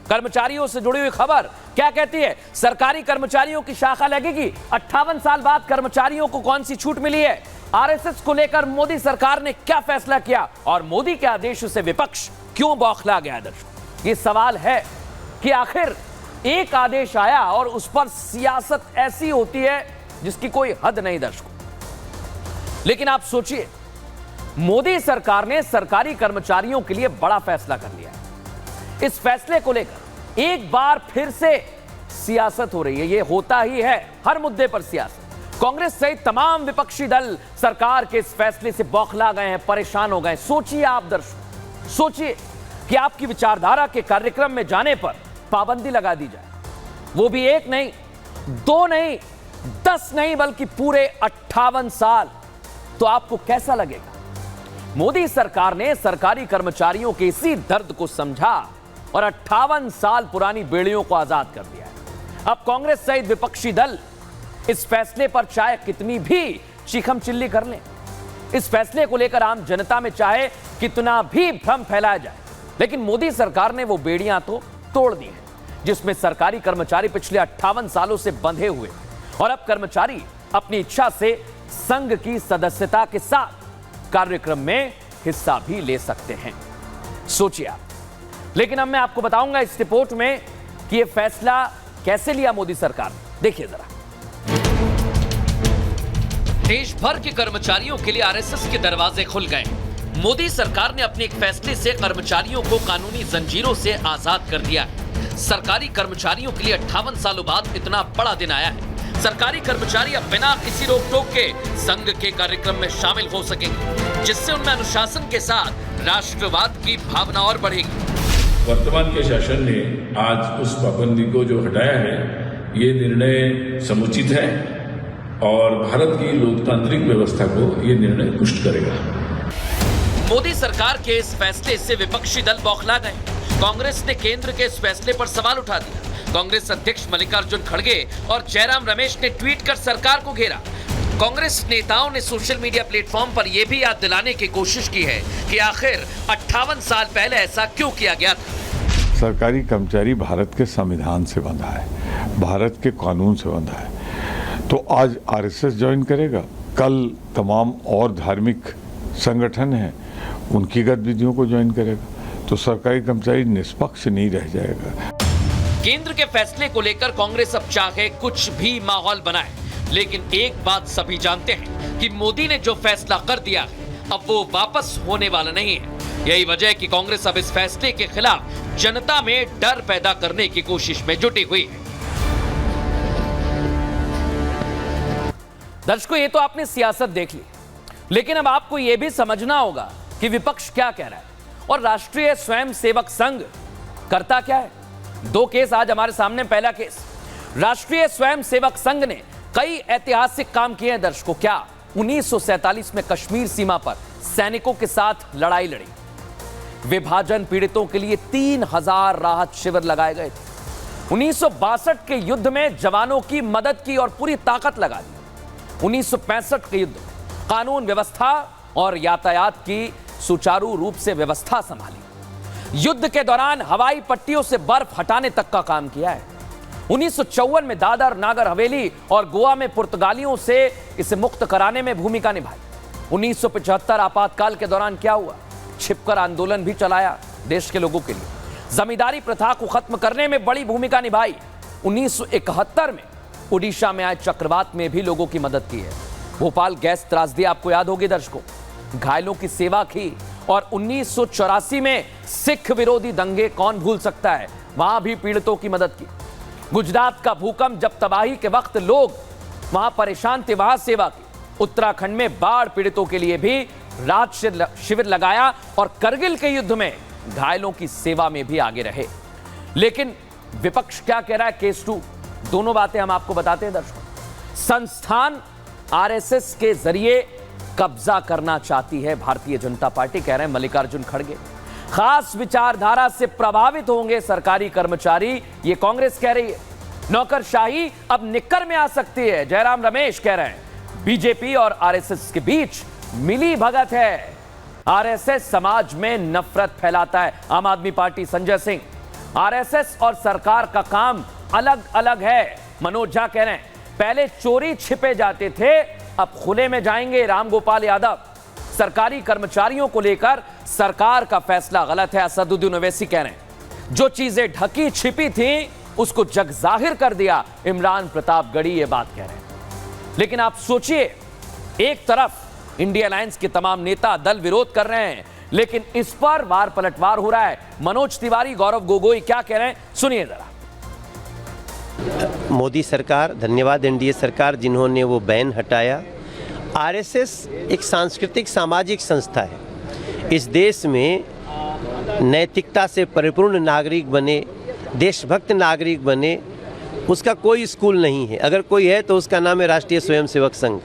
कर्मचारियों से जुड़ी हुई खबर क्या कहती है? सरकारी कर्मचारियों की शाखा लगेगी। 58 साल बाद कर्मचारियों को कौन सी छूट मिली है? आरएसएस को लेकर मोदी सरकार ने क्या फैसला किया और मोदी के आदेश से विपक्ष क्यों बौखला गया? दर्शकों, ये सवाल है कि आखिर एक आदेश आया और उस पर सियासत ऐसी होती है जिसकी कोई हद नहीं। दर्शकों, लेकिन आप सोचिए, मोदी सरकार ने सरकारी कर्मचारियों के लिए बड़ा फैसला कर लिया है। इस फैसले को लेकर एक बार फिर से सियासत हो रही है। यह होता ही है, हर मुद्दे पर सियासत। कांग्रेस सहित तमाम विपक्षी दल सरकार के इस फैसले से बौखला गए हैं, परेशान हो गए। सोचिए आप दर्शकों, सोचिए कि आपकी विचारधारा के कार्यक्रम में जाने पर पाबंदी लगा दी जाए, वो भी एक नहीं, दो नहीं, 10 नहीं, बल्कि पूरे 58 साल, तो आपको कैसा लगेगा? मोदी सरकार ने सरकारी कर्मचारियों के इसी दर्द को समझा और 58 साल पुरानी बेड़ियों को आजाद कर दिया है। अब कांग्रेस सहित विपक्षी दल इस फैसले पर चाहे कितनी भी चीखम चिल्ली कर लें, इस फैसले को लेकर आम जनता में चाहे कितना भी भ्रम फैलाया जाए, लेकिन मोदी सरकार ने वो बेड़ियां तो तोड़ दी हैं जिसमें सरकारी कर्मचारी पिछले 58 सालों से बंधे हुए, और अब कर्मचारी अपनी इच्छा से संघ की सदस्यता के साथ कार्यक्रम में हिस्सा भी ले सकते हैं। सोचिए आप। लेकिन अब मैं आपको बताऊंगा इस रिपोर्ट में कि यह फैसला कैसे लिया मोदी सरकार ने। देखिए जरा। देश भर के कर्मचारियों के लिए आरएसएस के दरवाजे खुल गए। मोदी सरकार ने अपने एक फैसले से कर्मचारियों को कानूनी जंजीरों से आजाद कर दिया है। सरकारी कर्मचारियों के लिए 58 सालों बाद इतना बड़ा दिन आया है। सरकारी कर्मचारी अब बिना किसी रोक टोक के संघ के कार्यक्रम में शामिल हो सकेंगे, जिससे उनमें अनुशासन के साथ राष्ट्रवाद की भावना और बढ़ेगी। वर्तमान के शासन ने आज उस पाबंदी को जो हटाया है, ये निर्णय समुचित है और भारत की लोकतांत्रिक व्यवस्था को ये निर्णय पुष्ट करेगा। मोदी सरकार के इस फैसले से विपक्षी दल बौखला गए। कांग्रेस ने केंद्र के इस फैसले पर सवाल उठा दिया। कांग्रेस अध्यक्ष मल्लिकार्जुन खड़गे और जयराम रमेश ने ट्वीट कर सरकार को घेरा। कांग्रेस नेताओं ने सोशल मीडिया प्लेटफॉर्म पर यह भी याद दिलाने की कोशिश की है कि आखिर 58 साल पहले ऐसा क्यों किया गया था। सरकारी कर्मचारी भारत के संविधान से बंधा है, भारत के कानून से बंधा है। तो आज आरएसएस ज्वाइन करेगा, कल तमाम और धार्मिक संगठन हैं, उनकी गतिविधियों को ज्वाइन करेगा, तो सरकारी कर्मचारी निष्पक्ष नहीं रह जाएगा। केंद्र के फैसले को लेकर कांग्रेस अब चाहे कुछ भी माहौल बनाए, लेकिन एक बात सभी जानते हैं कि मोदी ने जो फैसला कर दिया है, अब वो वापस होने वाला नहीं है। यही वजह है कि कांग्रेस अब इस फैसले के खिलाफ जनता में डर पैदा करने की कोशिश में जुटी हुई है। दर्शकों, ये तो आपने सियासत देख ली, लेकिन अब आपको यह भी समझना होगा कि विपक्ष क्या कह रहा है और राष्ट्रीय स्वयंसेवक संघ करता क्या है। दो केस आज हमारे सामने। पहला केस, राष्ट्रीय स्वयंसेवक संघ ने कई ऐतिहासिक काम किए हैं। दर्शकों, क्या 1947 में कश्मीर सीमा पर सैनिकों के साथ लड़ाई लड़ी, विभाजन पीड़ितों के लिए 3000 राहत शिविर लगाए गए थे। 1962 के युद्ध में जवानों की मदद की और पूरी ताकत लगा दी। 1965 के युद्ध में कानून व्यवस्था और यातायात की सुचारू रूप से व्यवस्था संभाली। युद्ध के दौरान हवाई पट्टियों से बर्फ हटाने तक का काम किया है। 1954 में दादर नागर हवेली और गोवा में पुर्तगालियों से इसे मुक्त कराने में भूमिका निभाई। 1975 आपातकाल के दौरान क्या हुआ? छिपकर आंदोलन भी चलाया देश के लोगों के लिए। जमींदारी प्रथा को खत्म करने में बड़ी भूमिका निभाई। 1971 में उड़ीसा में आए चक्रवात में भी लोगों की मदद की है। भोपाल गैस त्रासदी आपको याद होगी दर्शकों, घायलों की सेवा की। और 1984 में सिख विरोधी दंगे कौन भूल सकता है, वहां भी पीड़ितों की मदद की। गुजरात का भूकंप जब तबाही के वक्त लोग वहां परेशान थे, वहां सेवा की। उत्तराखंड में बाढ़ पीड़ितों के लिए भी राहत शिविर लगाया और करगिल के युद्ध में घायलों की सेवा में भी आगे रहे। लेकिन विपक्ष क्या कह रहा है? केस 2, दोनों बातें हम आपको बताते हैं दर्शकों। संस्थान आरएसएस के जरिए कब्जा करना चाहती है भारतीय जनता पार्टी, कह रहे हैं मल्लिकार्जुन खड़गे। खास विचारधारा से प्रभावित होंगे सरकारी कर्मचारी, ये कांग्रेस कह रही है। नौकरशाही अब निक्कर में आ सकती है, जयराम रमेश कह रहे हैं। बीजेपी और आरएसएस के बीच मिली भगत है। आरएसएस समाज में नफरत फैलाता है। आम आदमी पार्टी संजय सिंह, आरएसएस और सरकार का काम अलग अलग है। मनोज झा कह रहे हैं पहले चोरी छिपे जाते थे, अब खुले में जाएंगे। रामगोपाल यादव, सरकारी कर्मचारियों को लेकर सरकार का फैसला गलत है। असदुद्दीन ओवैसी कह रहे हैं जो चीजें ढकी छिपी थी उसको जग जाहिर कर दिया। इमरान प्रतापगढ़ी ये बात कह रहे हैं। लेकिन आप सोचिए, एक तरफ इंडिया अलायंस के तमाम नेता दल विरोध कर रहे हैं, लेकिन इस पर वार पलटवार हो रहा है। मनोज तिवारी, गौरव गोगोई क्या कह रहे हैं, सुनिए जरा। मोदी सरकार, धन्यवाद एनडीए सरकार जिन्होंने वो बैन हटाया। आरएसएस एक सांस्कृतिक सामाजिक संस्था है। इस देश में नैतिकता से परिपूर्ण नागरिक बने, देशभक्त नागरिक बने, उसका कोई स्कूल नहीं है। अगर कोई है तो उसका नाम है राष्ट्रीय स्वयंसेवक संघ।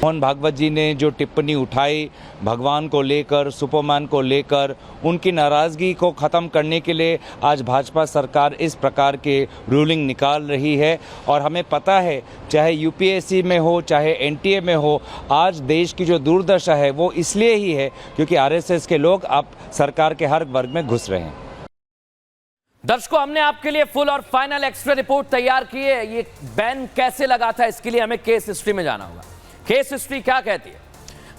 मोहन भागवत जी ने जो टिप्पणी उठाई भगवान को लेकर, सुपरमैन को लेकर, उनकी नाराज़गी को ख़त्म करने के लिए आज भाजपा सरकार इस प्रकार के रूलिंग निकाल रही है। और हमें पता है चाहे यूपीएससी में हो चाहे एनटीए में हो, आज देश की जो दुर्दशा है वो इसलिए ही है क्योंकि आरएसएस के लोग अब सरकार के हर वर्ग में घुस रहे हैं। दर्शकों, हमने आपके लिए फुल और फाइनल एक्स्ट्रा रिपोर्ट तैयार की है। ये बैन कैसे लगा था, इसके लिए हमें केस हिस्ट्री में जाना होगा। केस हिस्ट्री क्या कहती है,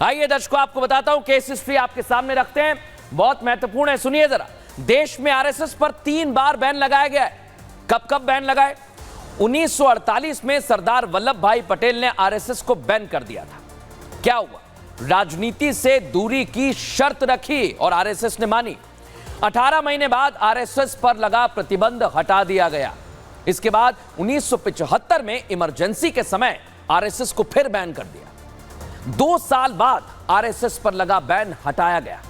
आइए दर्शकों आपको बताता हूं। केस हिस्ट्री आपके सामने रखते हैं, बहुत महत्वपूर्ण है, सुनिए जरा। देश में आरएसएस पर 3 बार बैन लगाया गया है। कब कब बैन लगाए? 1948 में सरदार वल्लभ भाई पटेल ने आरएसएस को बैन कर दिया था। क्या हुआ? राजनीति से दूरी की शर्त रखी और आरएसएस ने मानी। 18 महीने बाद आरएसएस पर लगा प्रतिबंध हटा दिया गया। इसके बाद 1975 में इमरजेंसी के समय आरएसएस को फिर बैन कर दिया। 2 साल बाद आरएसएस पर लगा बैन हटाया गया।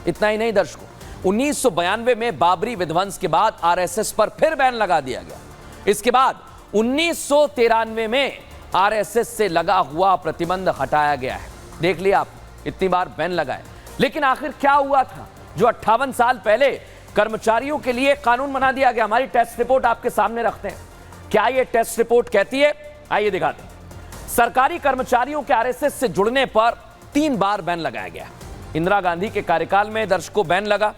इतना ही नहीं दर्शकों, 1992 में बाबरी विध्वंस के बाद आरएसएस पर फिर बैन लगा दिया गया। इसके बाद 1993 में आरएसएस से लगा हुआ प्रतिबंध हटाया गया है। देख लिया आप, इतनी बार बैन लगाए, लेकिन आखिर क्या हुआ था जो 58 साल पहले कर्मचारियों के लिए कानून बना दिया गया? हमारी टेस्ट रिपोर्ट आपके सामने रखते हैं। क्या ये टेस्ट रिपोर्ट कहती है? आइए दिखाते हैं। सरकारी कर्मचारियों के आरएसएस से जुड़ने पर 3 बार बैन लगाया गया। इंदिरा गांधी के कार्यकाल में दर्शकों बैन लगा।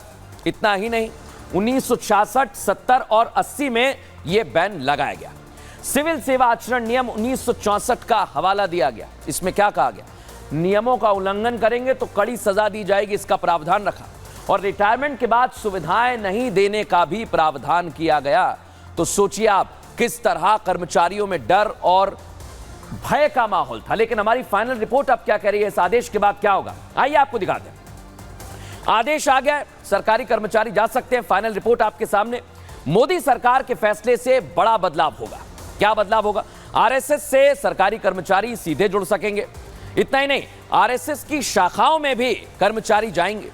इतना ही नहीं, 1966, 70 और 80 में यह बैन लगाया गया। सिविल सेवा आचरण नियम 1964 का हवाला दिया गया। इसमें क्या कहा गया? नियमों का उल्लंघन करेंगे तो कड़ी सजा दी जाएगी, इसका प्रावधान रखा। और रिटायरमेंट के बाद सुविधाएं नहीं देने का भी प्रावधान किया गया। तो सोचिए आप किस तरह कर्मचारियों में डर और भय का माहौल था। लेकिन हमारी फाइनल रिपोर्ट अब क्या कह रही है, इस आदेश के बाद क्या होगा, आइए आपको दिखाते हैं। आदेश आ गया, सरकारी कर्मचारी जा सकते हैं। फाइनल रिपोर्ट आपके सामने। मोदी सरकार के फैसले से बड़ा बदलाव होगा। क्या बदलाव होगा? आरएसएस से सरकारी कर्मचारी सीधे जुड़ सकेंगे। इतना ही नहीं, आरएसएस की शाखाओं में भी कर्मचारी जाएंगे।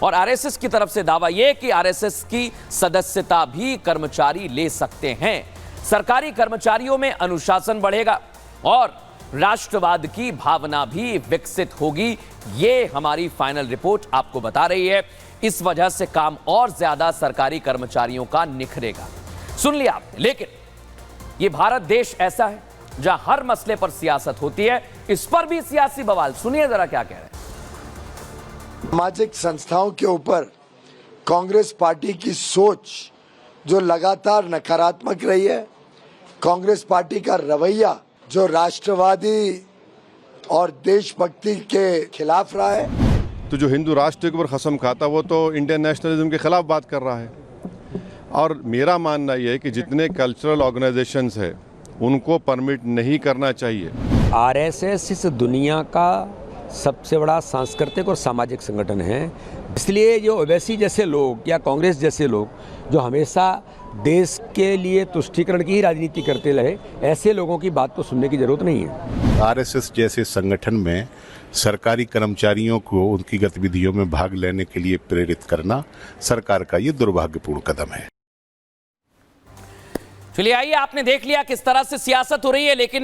और आरएसएस की तरफ से दावा यह कि आरएसएस की सदस्यता भी कर्मचारी ले सकते हैं। सरकारी कर्मचारियों में अनुशासन बढ़ेगा और राष्ट्रवाद की भावना भी विकसित होगी। ये हमारी फाइनल रिपोर्ट आपको बता रही है। इस वजह से काम और ज्यादा सरकारी कर्मचारियों का निखरेगा। सुन लिया आपने। लेकिन ये भारत देश ऐसा है जहां हर मसले पर सियासत होती है, इस पर भी सियासी बवाल। सुनिए जरा क्या कह रहे हैं। सामाजिक संस्थाओं के ऊपर कांग्रेस पार्टी की सोच जो लगातार नकारात्मक रही है, कांग्रेस पार्टी का रवैया जो राष्ट्रवादी और देशभक्ति के खिलाफ रहा है। तो जो हिंदू राष्ट्र के ऊपर कसम खाता वो तो इंडियन नेशनलिज्म के खिलाफ बात कर रहा है। और मेरा मानना यह है कि जितने कल्चरल ऑर्गेनाइजेशंस है उनको परमिट नहीं करना चाहिए। आरएसएस इस दुनिया का सबसे बड़ा सांस्कृतिक और सामाजिक संगठन है। इसलिए जो ओवैसी जैसे लोग या कांग्रेस जैसे लोग जो हमेशा देश के लिए तुष्टीकरण की ही राजनीति करते रहे, ऐसे लोगों की बात को सुनने की जरूरत नहीं है। आरएसएस जैसे संगठन में सरकारी कर्मचारियों को उनकी गतिविधियों में भाग लेने के लिए प्रेरित करना सरकार का ये दुर्भाग्यपूर्ण कदम है। चलिए आइए, आपने देख लिया किस तरह से सियासत हो रही है, लेकिन एक